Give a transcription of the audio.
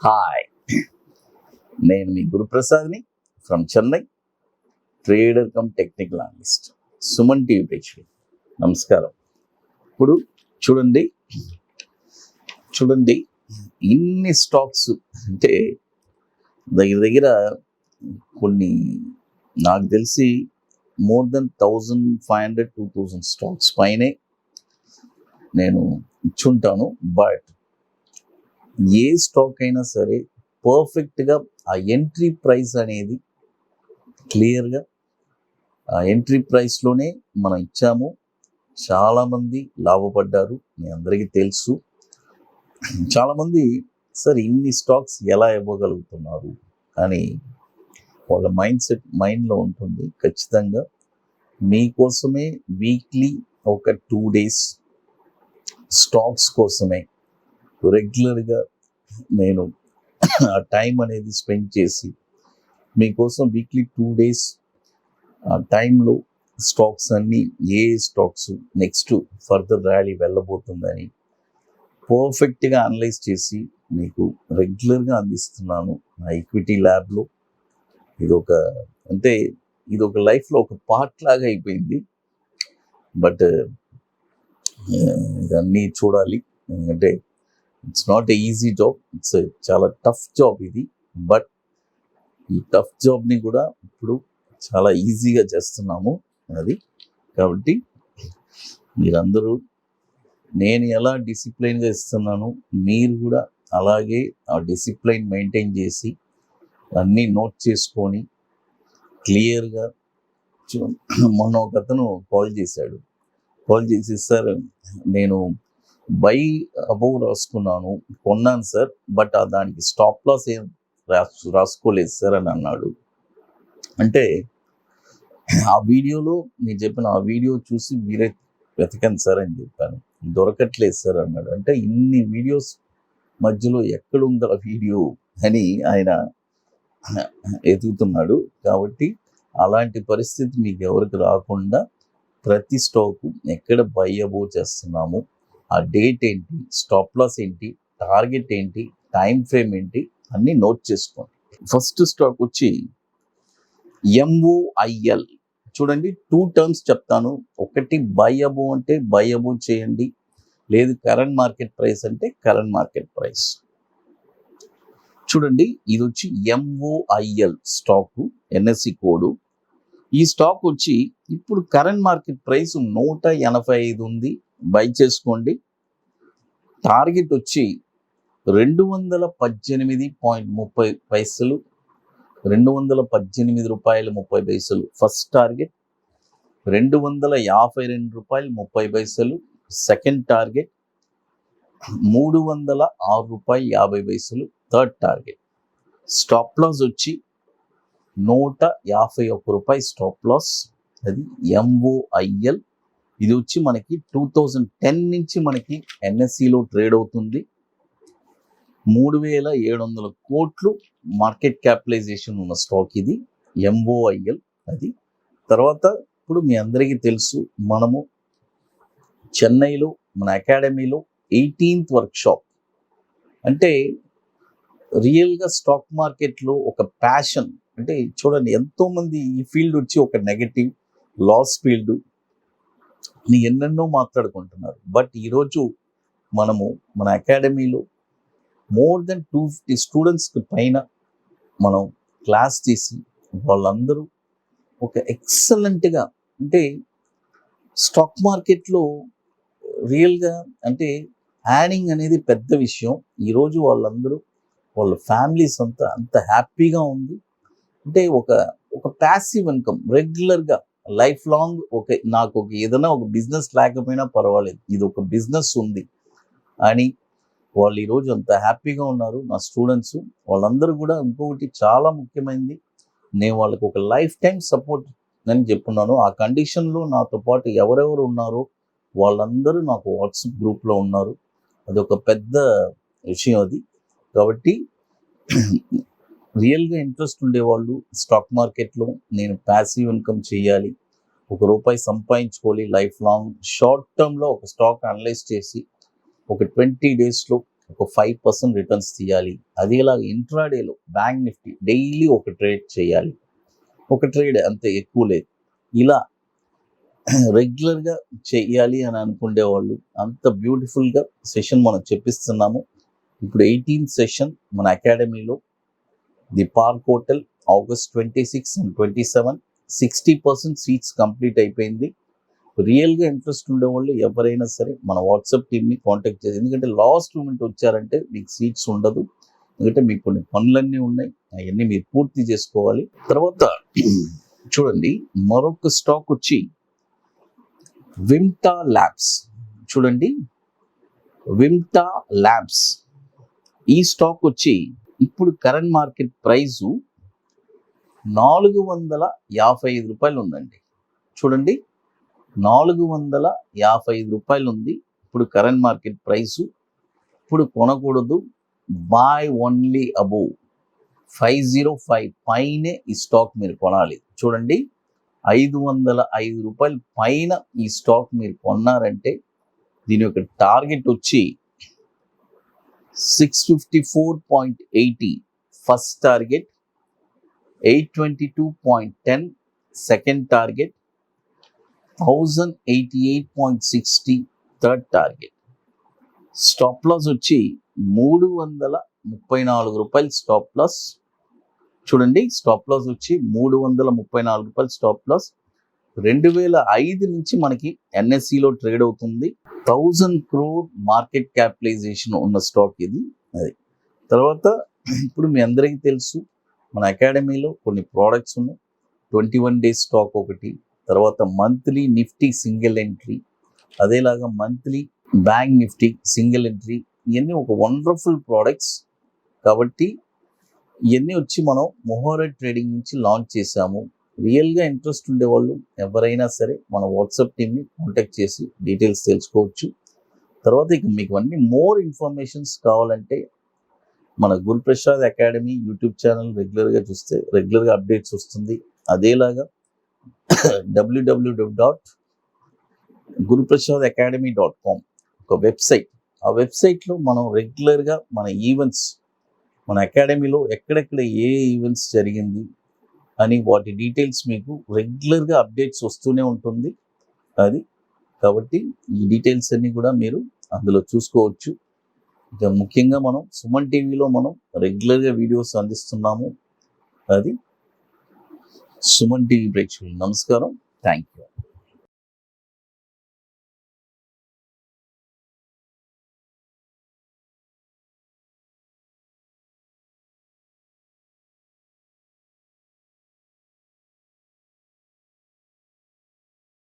Hi, నేను మీ గురు ప్రసాద్ని from Chennai, trader come technical analyst, Suman TV ప్రేక్షకులు నమస్కారం. ఇప్పుడు చూడండి చూడండి ఇన్ని స్టాక్స్ అంటే దగ్గర దగ్గర కొన్ని నాకు తెలిసి మోర్ దెన్ 1500-2000 స్టాక్స్ పైనే నేను ఇచ్చుంటాను. బట్ ఏ స్టాక్ అయినా సరే పర్ఫెక్ట్గా ఆ ఎంట్రీ ప్రైస్ అనేది క్లియర్గా ఆ ఎంట్రీ ప్రైస్లోనే మనం ఇచ్చాము. చాలామంది లాభపడ్డారు, మీ అందరికీ తెలుసు. చాలామంది సార్ ఇన్ని స్టాక్స్ ఎలా ఇవ్వగలుగుతున్నారు అని వాళ్ళ మైండ్లో ఉంటుంది. ఖచ్చితంగా మీకోసమే వీక్లీ ఒక 2 days స్టాక్స్ కోసమే రెగ్యులర్గా నేను ఆ టైం అనేది స్పెండ్ చేసి మీకోసం వీక్లీ 2 days ఆ టైంలో స్టాక్స్ అన్నీ ఏ స్టాక్స్ నెక్స్ట్ ఫర్దర్ ర్యాలీ వెళ్ళబోతుందని పర్ఫెక్ట్గా అనలైజ్ చేసి మీకు రెగ్యులర్గా అందిస్తున్నాను నా ఈక్విటీ ల్యాబ్లో. ఇదొక లైఫ్లో ఒక పార్ట్ లాగా అయిపోయింది. బట్ ఇదన్నీ చూడాలి, ఎందుకంటే it's not a easy job, it's చాలా టఫ్ జాబ్ ఇది. బట్ ఈ టఫ్ జాబ్ని కూడా ఇప్పుడు చాలా ఈజీగా చేస్తున్నాము అది. కాబట్టి మీరందరూ నేను ఎలా డిసిప్లైన్గా ఇస్తున్నాను, మీరు కూడా అలాగే ఆ డిసిప్లైన్ మెయింటైన్ చేసి అన్నీ నోట్ చేసుకొని క్లియర్గా. మొన్న ఒక అతను కాల్ చేసి సార్ నేను బై అబౌవ్ రాసుకున్నాను, కొన్నాను సార్, బట్ దానికి స్టాప్ లాస్ ఏం రాసుకోలేదు సార్ అని అన్నాడు. అంటే ఆ వీడియోలో నేను చెప్పిన ఆ వీడియో చూసి మీరే వెతకండి సార్ అని చెప్పాను. దొరకట్లేదు సార్ అన్నాడు. అంటే ఇన్ని వీడియోస్ మధ్యలో ఎక్కడుందో ఆ వీడియో అని ఆయన ఎదుగుతున్నాడు. కాబట్టి అలాంటి పరిస్థితి మీకు ఎవరికి రాకుండా ప్రతి స్టాకు ఎక్కడ బై అబౌవ్ చేస్తున్నాము, ఆ డేట్ ఏంటి, స్టాప్ లాస్ ఏంటి, టార్గెట్ ఏంటి, టైం ఫ్రేమ్ ఏంటి అన్నీ నోట్ చేసుకోండి. ఫస్ట్ స్టాక్ వచ్చి MOIL. చూడండి, 2 terms చెప్తాను. ఒకటి బై అబౌవ్ అంటే బై అబౌవ్ చేయండి, లేదు కరెంట్ మార్కెట్ ప్రైస్ అంటే కరెంట్ మార్కెట్ ప్రైస్. చూడండి, ఇది వచ్చి MOIL స్టాకు, NSE కోడు. ఈ స్టాక్ వచ్చి ఇప్పుడు కరెంట్ మార్కెట్ ప్రైస్ 185 ఉంది, బై చేసుకోండి. టార్గెట్ వచ్చి 218.30 218.30 ఫస్ట్ టార్గెట్, 252.30 రూపాయలు second target, 306.50 third target. Stop loss వచ్చి 151 రూపాయి స్టాప్ లాస్. అది MOIL. ఇది వచ్చి మనకి 2010 నుంచి మనకి NSEలో ట్రేడ్ అవుతుంది. 3,700 కోట్లు మార్కెట్ క్యాపిటలైజేషన్ ఉన్న స్టాక్ ఇది MOIL. అది తర్వాత ఇప్పుడు మీ అందరికీ తెలుసు, మనము చెన్నైలో మన అకాడమీలో 18th వర్క్షాప్, అంటే రియల్గా స్టాక్ మార్కెట్లో ఒక ప్యాషన్. అంటే చూడండి, ఎంతోమంది ఈ ఫీల్డ్ వచ్చి ఒక నెగటివ్ లాస్ ఫీల్డ్ ఎన్నెన్నో మాట్లాడుకుంటున్నారు. బట్ ఈరోజు మనము మన అకాడమీలో మోర్ దెన్ 250 స్టూడెంట్స్కి పైన మనం క్లాస్ చేసి వాళ్ళందరూ ఒక ఎక్సలెంట్గా, అంటే స్టాక్ మార్కెట్లో రియల్గా అంటే యాడింగ్ అనేది పెద్ద విషయం. ఈరోజు వాళ్ళందరూ వాళ్ళ ఫ్యామిలీస్ అంత హ్యాపీగా ఉంది. అంటే ఒక ప్యాసివ్ ఇన్కమ్ రెగ్యులర్గా లైఫ్ లాంగ్. నాకు ఏదైనా ఒక బిజినెస్ లేకపోయినా పర్వాలేదు, ఇది ఒక బిజినెస్ ఉంది అని వాళ్ళు ఈరోజు అంత హ్యాపీగా ఉన్నారు నా స్టూడెంట్స్. వాళ్ళందరూ కూడా ఇంకొకటి చాలా ముఖ్యమైనది, నేను వాళ్ళకి ఒక లైఫ్ టైం సపోర్ట్ అని చెప్పున్నాను. ఆ కండిషన్లో నాతో పాటు ఎవరెవరు ఉన్నారో వాళ్ళందరూ నాకు వాట్సాప్ గ్రూప్లో ఉన్నారు. అదొక పెద్ద విషయం అది. కాబట్టి రియల్గా ఇంట్రెస్ట్ ఉండేవాళ్ళు స్టాక్ మార్కెట్లో నేను ప్యాసివ్ ఇన్కమ్ చేయాలి, ₹1 సంపాదించుకోవాలి లైఫ్ లాంగ్, షార్ట్ టర్మ్లో ఒక స్టాక్ అనలైజ్ చేసి ఒక 20 daysలో ఒక 5% రిటర్న్స్ తీయాలి. అదేలాగా ఇంట్రాడేలో బ్యాంక్ నిఫ్టీ డైలీ ఒక ట్రేడ్ చేయాలి. ఒక ట్రేడ్ అంతే, ఎక్కువ లేదు. ఇలా రెగ్యులర్గా చెయ్యాలి అని అనుకునే వాళ్ళు అంత బ్యూటిఫుల్గా సెషన్ మనం చెప్పిస్తున్నాము. ఇప్పుడు 18th సెషన్ మన అకాడమీలో the park hotel August 26 and 27 60% seats complete అయిపోయింది. రియల్గా ఇంట్రెస్ట్ ఉండేవాళ్ళు ఎవరైనా సరే మన వాట్సాప్ టీమ్ని కాంటాక్ట్ చేసి, ఎందుకంటే లాస్ట్ మూమెంట్ వచ్చారంటే మీకు సీట్స్ ఉండదు. ఎందుకంటే మీకు కొన్ని పనులన్నీ ఉన్నాయి, అవన్నీ మీరు పూర్తి చేసుకోవాలి. తర్వాత చూడండి, మరొక స్టాక్ వచ్చి విమ్టా ల్యాబ్స్. చూడండి, విమ్టా ల్యాబ్స్ ఈ స్టాక్ వచ్చి ఇప్పుడు కరెంట్ మార్కెట్ ప్రైజు 455 రూపాయలు ఉందండి. చూడండి, 455 రూపాయలు ఉంది ఇప్పుడు కరెంట్ మార్కెట్ ప్రైసు. ఇప్పుడు కొనకూడదు, బై ఓన్లీ అబోవ్ 505 పైనే ఈ స్టాక్ మీరు కొనాలి. చూడండి, 505 రూపాయలు పైన ఈ స్టాక్ మీరు కొన్నారంటే దీని యొక్క టార్గెట్ వచ్చి 654.80 first target, 822.10 second target, 1088.60 third target. Stop loss వచ్చి 334 రూపాయలు స్టాప్ లాస్. చూడండి, స్టాప్ లాస్ వచ్చి 334 రూపాయలు స్టాప్ లాస్. 2005 నుంచి మనకి ఎన్ఎస్సిలో ట్రేడ్ అవుతుంది. 1000 crore మార్కెట్ క్యాపిటలైజేషన్ ఉన్న స్టాక్ ఇది. అది తర్వాత ఇప్పుడు మీ అందరికీ తెలుసు మన అకాడమీలో కొన్ని ప్రోడక్ట్స్ ఉన్నాయి. 21 days స్టాక్ ఒకటి, తర్వాత మంత్లీ నిఫ్టీ సింగిల్ ఎంట్రీ, అదేలాగా monthly bank Nifty single entry. ఇవన్నీ ఒక వండర్ఫుల్ ప్రోడక్ట్స్ కాబట్టి ఇవన్నీ వచ్చి మనం మొహోరెడ్ ట్రేడింగ్ నుంచి లాంచ్ చేశాము. రియల్గా ఇంట్రెస్ట్ ఉండేవాళ్ళు ఎవరైనా సరే మన వాట్సాప్ టీమ్ని కాంటాక్ట్ చేసి డీటెయిల్స్ తెలుసుకోవచ్చు. తర్వాత ఇక మీకు అన్ని మోర్ ఇన్ఫర్మేషన్స్ కావాలంటే మన గురుప్రసాద్ అకాడమీ యూట్యూబ్ ఛానల్ రెగ్యులర్గా చూస్తే రెగ్యులర్గా అప్డేట్స్ వస్తుంది. అదేలాగా www.guruprasadacademy.com ఒక వెబ్సైట్, ఆ వెబ్సైట్లో మనం రెగ్యులర్గా మన ఈవెంట్స్, మన అకాడమీలో ఎక్కడెక్కడ ఏ ఈవెంట్స్ జరిగింది అని వాటి డీటెయిల్స్ మీకు రెగ్యులర్గా అప్డేట్స్ వస్తూనే ఉంటుంది. అది కాబట్టి ఈ డీటెయిల్స్ అన్నీ కూడా మీరు అందులో చూసుకోవచ్చు. ఇక ముఖ్యంగా మనం సుమన్ టీవీలో మనం రెగ్యులర్గా వీడియోస్ అందిస్తున్నాము. అది సుమన్ టీవీ ప్రేక్షకులు నమస్కారం, థ్యాంక్ యూ.